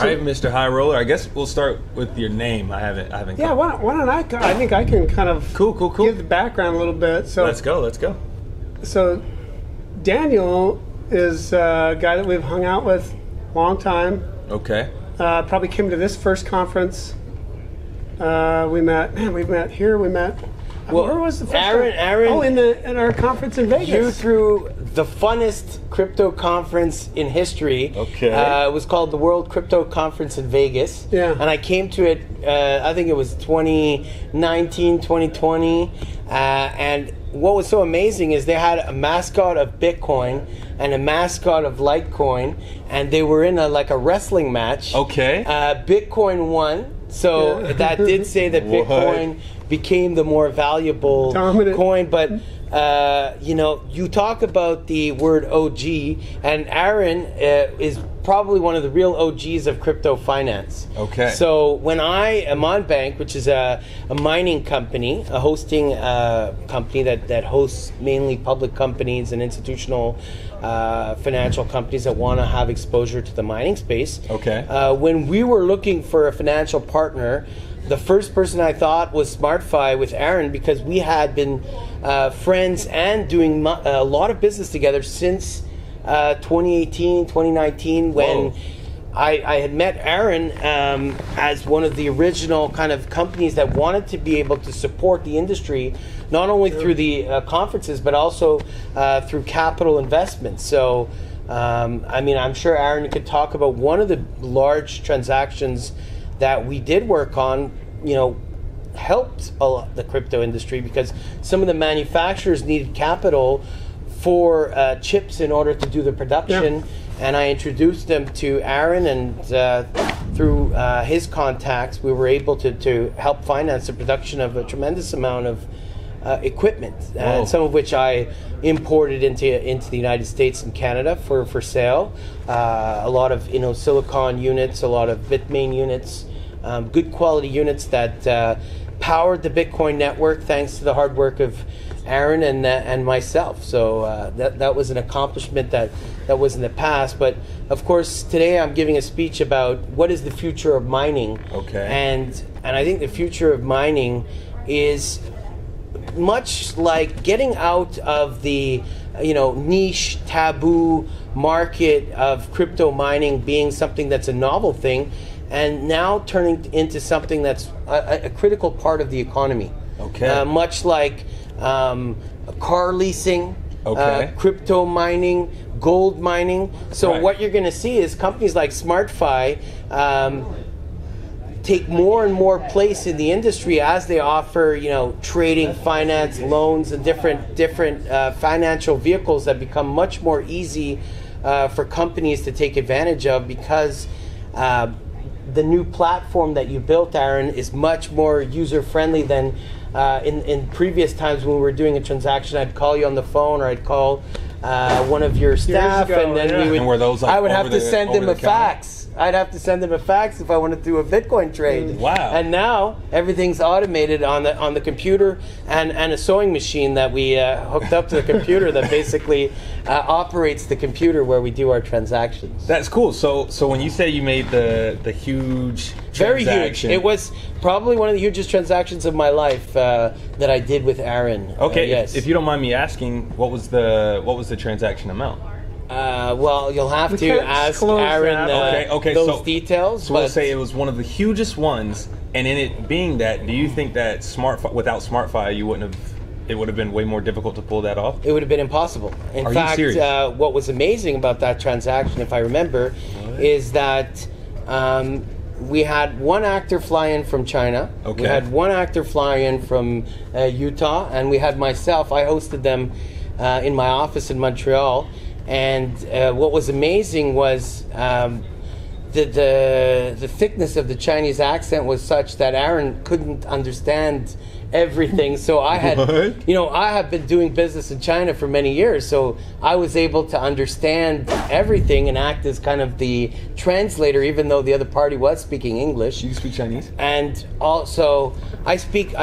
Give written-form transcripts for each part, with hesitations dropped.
right, Mr. High Roller. I guess we'll start with your name. I haven't. Yeah, why don't I think I can kind of cool. give the background a little bit. So let's go. So Daniel is a guy that we've hung out with a long time. Okay. Probably came to this first conference. We met here. Well, where was the first Aaron. Oh, in our conference in Vegas. You threw the funnest crypto conference in history. Okay. It was called the World Crypto Conference in Vegas. Yeah. And I came to it, I think it was 2019, 2020. And what was so amazing is they had a mascot of Bitcoin and a mascot of Litecoin, and they were in a wrestling match. Okay. Bitcoin won. So that did say that Bitcoin became the more valuable dominant coin. But, you talk about the word OG, and Aaron is probably one of the real OGs of crypto finance. Okay. So when Monbanc, which is a mining company, a hosting company that hosts mainly public companies and institutional financial companies that want to have exposure to the mining space. Okay. When we were looking for a financial partner, the first person I thought was SmartFi with Aaron, because we had been friends and doing a lot of business together since 2018, 2019, when I had met Aaron as one of the original kind of companies that wanted to be able to support the industry, not only through the conferences, but also through capital investments. So, I'm sure Aaron could talk about one of the large transactions that we did work on, helped a lot the crypto industry, because some of the manufacturers needed capital for chips in order to do the production. Yeah. And I introduced them to Aaron, and through his contacts, we were able to help finance the production of a tremendous amount of equipment, some of which I imported into the United States and Canada for sale. A lot of silicon units, a lot of Bitmain units, good quality units that powered the Bitcoin network, thanks to the hard work of Aaron and myself. So that was an accomplishment that was in the past. But of course, today I'm giving a speech about what is the future of mining. Okay. And I think the future of mining is much like getting out of the niche taboo market of crypto mining being something that's a novel thing, and now turning into something that's a critical part of the economy. Okay. Much like car leasing, crypto mining, gold mining. So what you're going to see is companies like SmartFi take more and more place in the industry as they offer, trading, finance, loans, and different financial vehicles that become much more easy for companies to take advantage of, because the new platform that you built, Aaron, is much more user-friendly than in previous times when we were doing a transaction. I'd call you on the phone, or I'd call one of your staff, and then I would have to send them a fax. I'd have to send them a fax if I wanted to do a Bitcoin trade. Wow. And now everything's automated on the computer, and a sewing machine that we hooked up to the computer that basically operates the computer where we do our transactions. That's cool. So when you say you made the huge Very transaction, huge. It was probably one of the hugest transactions of my life that I did with Aaron. Okay. Yes. If you don't mind me asking, what was the transaction amount? Well, you'll have to ask Aaron those details. So we'll say it was one of the hugest ones, and in it being that, do you think that without SmartFi, it would have been way more difficult to pull that off? It would have been impossible. In fact, what was amazing about that transaction, if I remember, is that we had one actor fly in from China. Okay. We had one actor fly in from Utah, and we had myself. I hosted them in my office in Montreal. And what was amazing was the thickness of the Chinese accent was such that Aaron couldn't understand everything. So I had, I have been doing business in China for many years, so I was able to understand everything and act as kind of the translator, even though the other party was speaking English. You speak Chinese? And also, I speak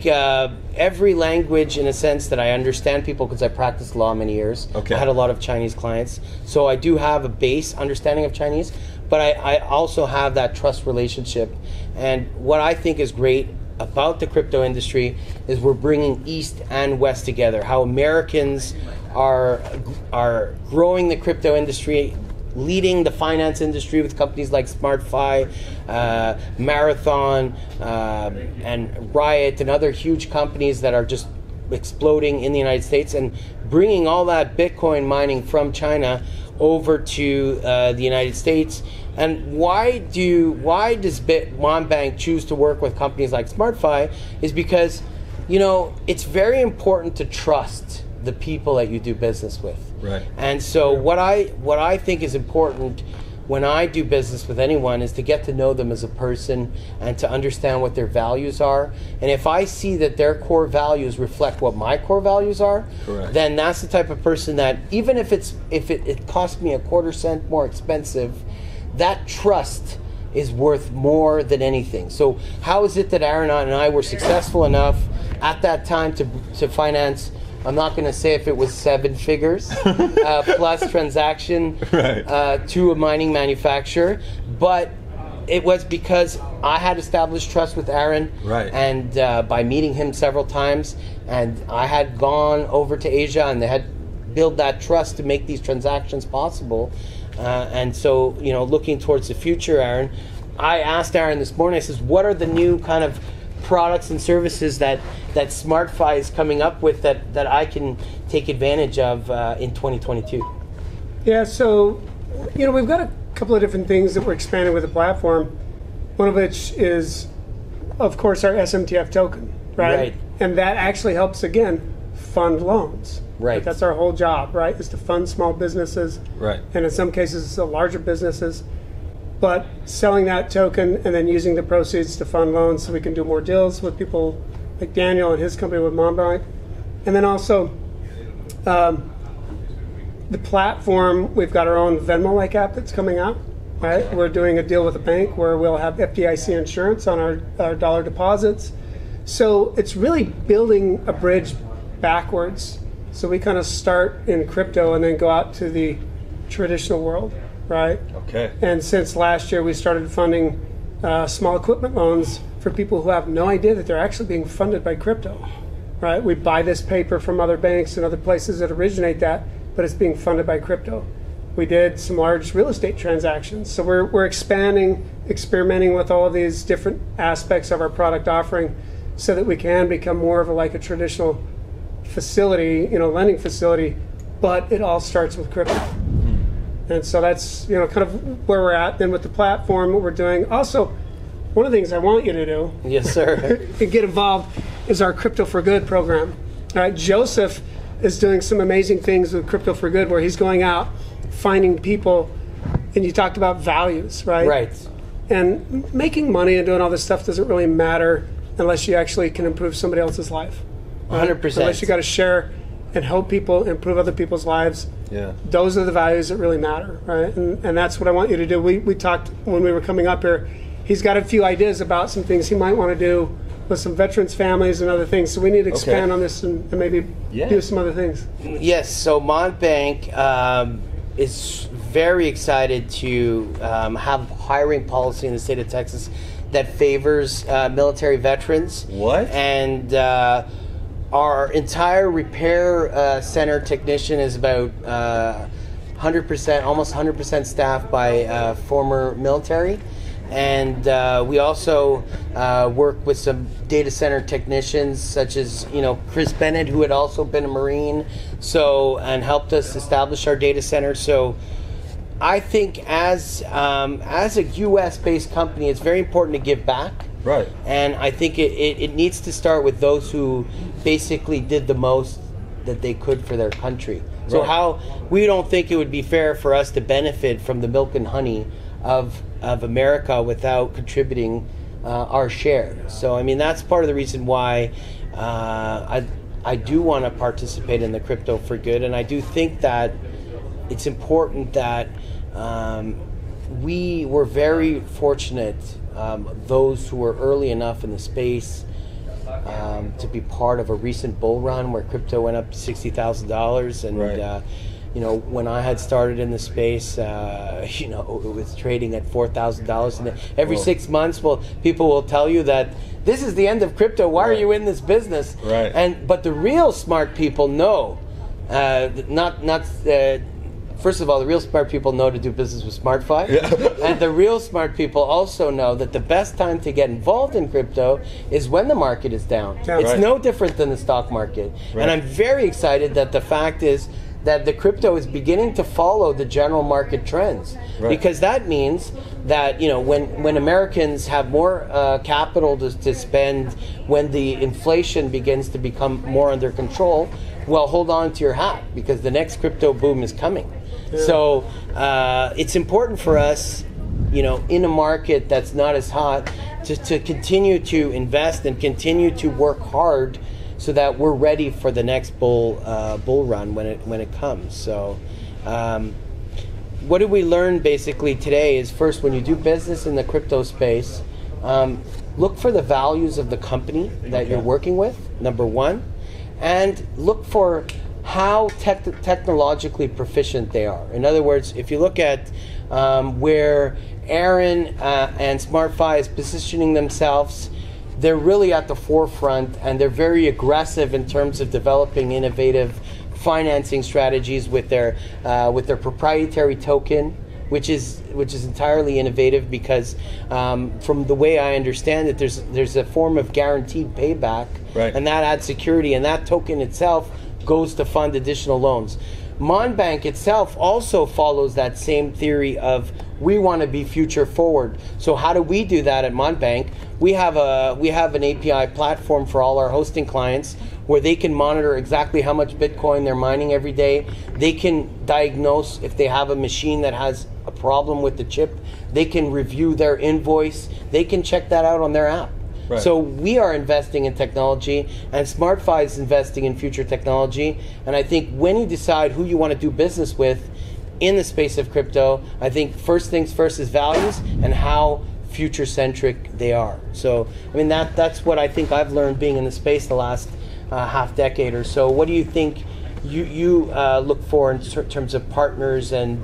every language in a sense that I understand people, because I practiced law many years. Okay. I had a lot of Chinese clients, so I do have a base understanding of Chinese. but I also have that trust relationship. And what I think is great about the crypto industry is we're bringing East and West together. How Americans are growing the crypto industry, leading the finance industry with companies like SmartFi, Marathon, and Riot, and other huge companies that are just exploding in the United States, and bringing all that Bitcoin mining from China over to the United States. And why does Monbanc choose to work with companies like SmartFi is because, it's very important to trust the people that you do business with. Right. And so what I think is important when I do business with anyone is to get to know them as a person and to understand what their values are. And if I see that their core values reflect what my core values are, correct, then that's the type of person that, even if it costs me a quarter cent more expensive, that trust is worth more than anything. So how is it that Aaron and I were successful enough at that time to finance, I'm not going to say if it was 7 figures plus transaction, right, to a mining manufacturer, but it was because I had established trust with Aaron, right, and by meeting him several times, and I had gone over to Asia and they had built that trust to make these transactions possible. And so, looking towards the future, Aaron, I asked Aaron this morning, I says, what are the new kind of products and services that SmartFi is coming up with that I can take advantage of in 2022? Yeah, so, we've got a couple of different things that we're expanding with the platform, one of which is, of course, our SMTF token, right? And that actually helps, again, fund loans. Right. That's our whole job, right, is to fund small businesses. Right. And in some cases, it's the larger businesses. But selling that token and then using the proceeds to fund loans so we can do more deals with people like Daniel and his company with Monbanc. And then also the platform, we've got our own Venmo-like app that's coming out. Right? We're doing a deal with a bank where we'll have FDIC insurance on our dollar deposits. So it's really building a bridge backwards. So we kind of start in crypto and then go out to the traditional world, right? Okay. And since last year, we started funding small equipment loans for people who have no idea that they're actually being funded by crypto, right? We buy this paper from other banks and other places that originate that, but it's being funded by crypto. We did some large real estate transactions. So we're expanding, experimenting with all of these different aspects of our product offering so that we can become more of a traditional facility, lending facility, but it all starts with crypto. And so that's, kind of where we're at. Then with the platform, what we're doing. Also, one of the things I want you to do, yes, sir, and get involved is our Crypto for Good program. All right, Joseph is doing some amazing things with Crypto for Good, where he's going out, finding people, and you talked about values, right? Right. And making money and doing all this stuff doesn't really matter unless you actually can improve somebody else's life. 100%. Unless you got to share and help people improve other people's lives. Yeah. Those are the values that really matter, right? And that's what I want you to do. We talked when we were coming up here. He's got a few ideas about some things he might want to do with some veterans families and other things. So we need to expand on this and maybe do some other things. Yes. So Monbanc is very excited to have a hiring policy in the state of Texas that favors military veterans. What? And our entire repair center technician is about 100%, almost 100% staffed by former military. And we also work with some data center technicians, such as Chris Bennett, who had also been a Marine, and helped us establish our data center. So I think as a U.S.-based company, it's very important to give back. Right. And I think it needs to start with those who basically did the most that they could for their country. So how we don't think it would be fair for us to benefit from the milk and honey of America without contributing our share. So I mean, that's part of the reason why I do want to participate in the Crypto for Good, and I do think that it's important that we were very fortunate, those who were early enough in the space to be part of a recent bull run where crypto went up to $60,000, and when I had started in the space, it was trading at $4,000, and every 6 months, people will tell you that this is the end of crypto. Why are you in this business? Right. But the real smart people know, first of all, the real smart people know to do business with SmartFi, and the real smart people also know that the best time to get involved in crypto is when the market is down. Yeah. It's Right. no different than the stock market, Right. and I'm very excited that the fact is that the crypto is beginning to follow the general market trends, Right. because that means that when Americans have more capital to spend, when the inflation begins to become more under control, well, hold on to your hat, because the next crypto boom is coming. So it's important for us, in a market that's not as hot, to continue to invest and continue to work hard so that we're ready for the next bull run when it comes. So what did we learn basically today is, first, when you do business in the crypto space, look for the values of the company that you're working with, number one, and look for how technologically proficient they are. In other words, if you look at where Aaron and SmartFi is positioning themselves, they're really at the forefront, and they're very aggressive in terms of developing innovative financing strategies with their proprietary token, which is entirely innovative, because from the way I understand it, there's a form of guaranteed payback, Right. and that adds security, and that token itself goes to fund additional loans. Monbanc itself also follows that same theory of, we want to be future forward. So how do we do that at Monbanc? We have an API platform for all our hosting clients where they can monitor exactly how much Bitcoin they're mining every day. They can diagnose if they have a machine that has a problem with the chip. They can review their invoice. They can check that out on their app. Right. So we are investing in technology, and SmartFi is investing in future technology. And I think when you decide who you want to do business with in the space of crypto, I think first things first is values and how future-centric they are. So, I mean, that's what I think I've learned being in the space the last half decade or so. What do you think you look for in terms of partners? And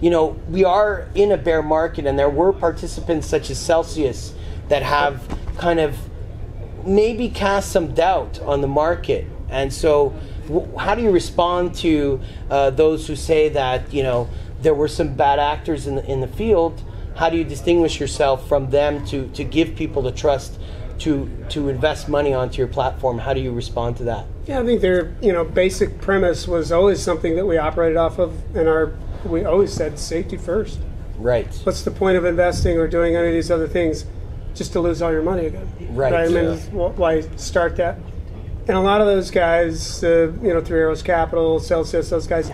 we are in a bear market, and there were participants such as Celsius that have kind of maybe cast some doubt on the market. And so how do you respond to those who say that there were some bad actors in the field? How do you distinguish yourself from them to give people the trust to invest money onto your platform? How do you respond to that? Yeah, I think their basic premise was always something that we operated off of, and we always said safety first. Right. What's the point of investing or doing any of these other things just to lose all your money again? Right. I mean, why start that? And a lot of those guys, Three Arrows Capital, Celsius, those guys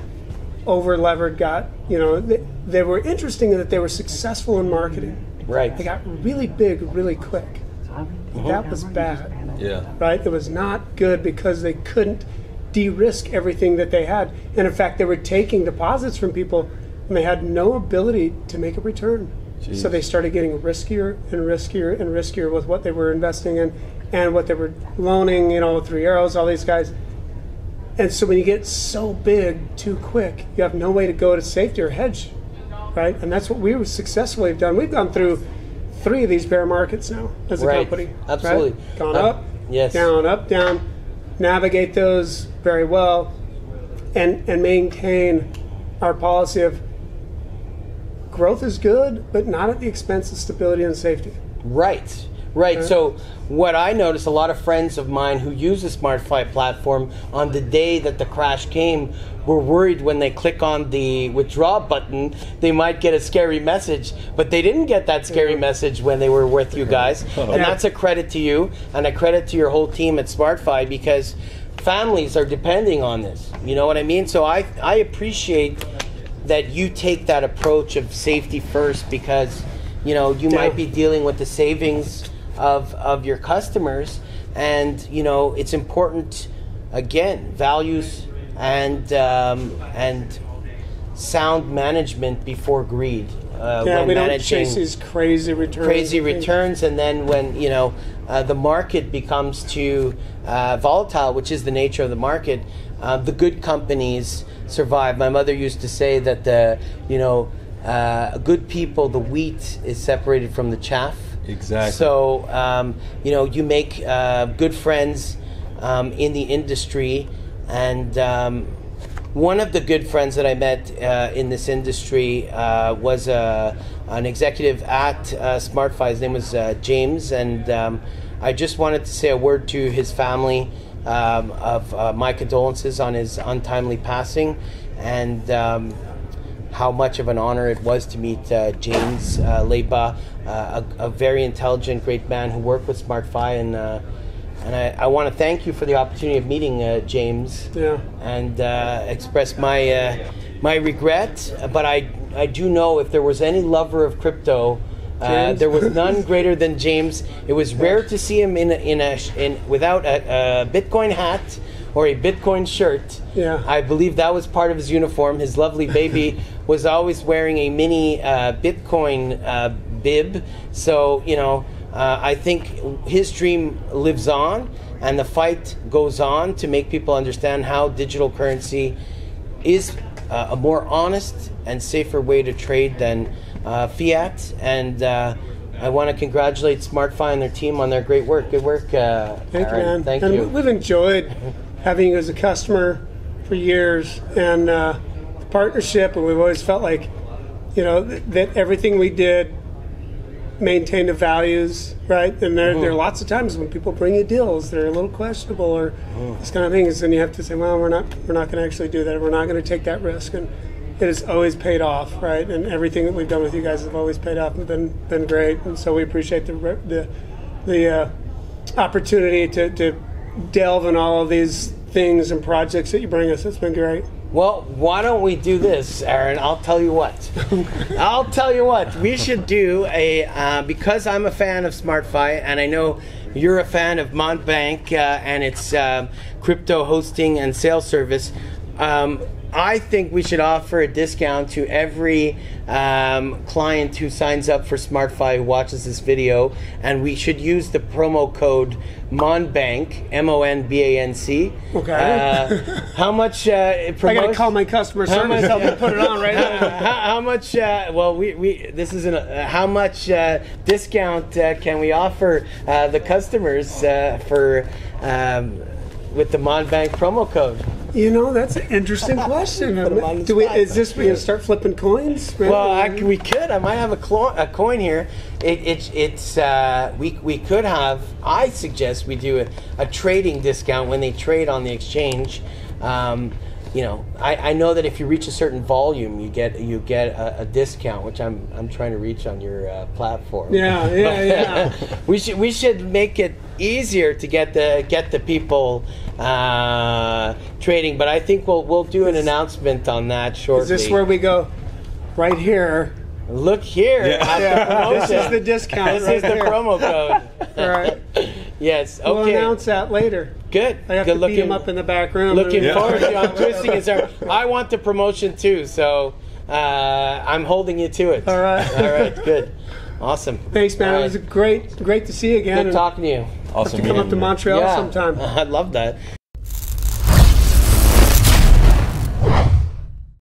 over-levered, they were interesting in that they were successful in marketing. Right. They got really big really quick. That was bad. Yeah. Right? It was not good because they couldn't de-risk everything that they had. And in fact, they were taking deposits from people and they had no ability to make a return. Jeez. So they started getting riskier and riskier and riskier with what they were investing in and what they were loaning, Three Arrows, all these guys. And so when you get so big too quick, you have no way to go to safety or hedge, right? And that's what we successfully have done. We've gone through 3 of these bear markets now as a company. Absolutely. Right? Gone up, yes. down, navigate those very well, and maintain our policy of growth is good, but not at the expense of stability and safety. Right. So what I noticed, a lot of friends of mine who use the SmartFi platform, on the day that the crash came, were worried when they click on the withdraw button, they might get a scary message, but they didn't get that scary message when they were with you guys. And that's a credit to you and a credit to your whole team at SmartFi, because families are depending on this. You know what I mean? So I appreciate that you take that approach of safety first, because you might be dealing with the savings of your customers, and it's important, again, values and sound management before greed. When we don't managing chase these crazy returns. And then when the market becomes too volatile, which is the nature of the market, the good companies survive. My mother used to say that good people, the wheat is separated from the chaff. Exactly. So you make good friends in the industry, and one of the good friends that I met in this industry was an executive at SmartFi. His name was James, and I just wanted to say a word to his family of my condolences on his untimely passing, and how much of an honor it was to meet James Leba, a very intelligent, great man who worked with SmartFi, and I want to thank you for the opportunity of meeting James, and express my regret. But I do know if there was any lover of crypto, there was none greater than James. It was rare to see him without a Bitcoin hat or a Bitcoin shirt. Yeah. I believe that was part of his uniform. His lovely baby was always wearing a mini Bitcoin bib. So, I think his dream lives on, and the fight goes on to make people understand how digital currency is a more honest and safer way to trade than fiat. And I want to congratulate SmartFi and their team on their great work. Good work, Thank you, man. Thank and you. We've enjoyed having you as a customer for years, and the partnership, and we've always felt like, that everything we did maintained the values, right? And there are lots of times when people bring you deals that are a little questionable or this kind of things, and you have to say, well, we're not going to actually do that. We're not going to take that risk, and it has always paid off, right? And everything that we've done with you guys have always paid off and been great, and so we appreciate the opportunity to delve in all of these things and projects that you bring us. It's been great. Well, why don't we do this, Aaron? I'll tell you what. We should do because I'm a fan of SmartFi, and I know you're a fan of Monbanc and its crypto hosting and sales service. I think we should offer a discount to every client who signs up for SmartFi who watches this video, and we should use the promo code Monbanc, Monbanc. Okay. How much I got to call my customer service help me put it on right now. How much? This isn't. How much discount can we offer the customers for with the Monbanc promo code? That's an interesting question. Is this we're going to start flipping coins? Well, we could. I might have a coin here. We could have. I suggest we do a trading discount when they trade on the exchange. I know that if you reach a certain volume, you get a discount, which I'm trying to reach on your platform. Yeah. We should make it easier to get the people trading, but I think we'll do an announcement on that shortly. Is this where we go? Right here. Look here. This is the discount. This is the promo code. All right. Yes. Okay. We'll announce that later. Good. I have to beat him up in the back room. Looking forward to it. I'm twisting his arm. I want the promotion too, so I'm holding you to it. All right. All right. Good. Awesome. Thanks, man. Right. It was great to see you again. Good talking to you. Awesome. Have to come up to Montreal sometime. I'd love that.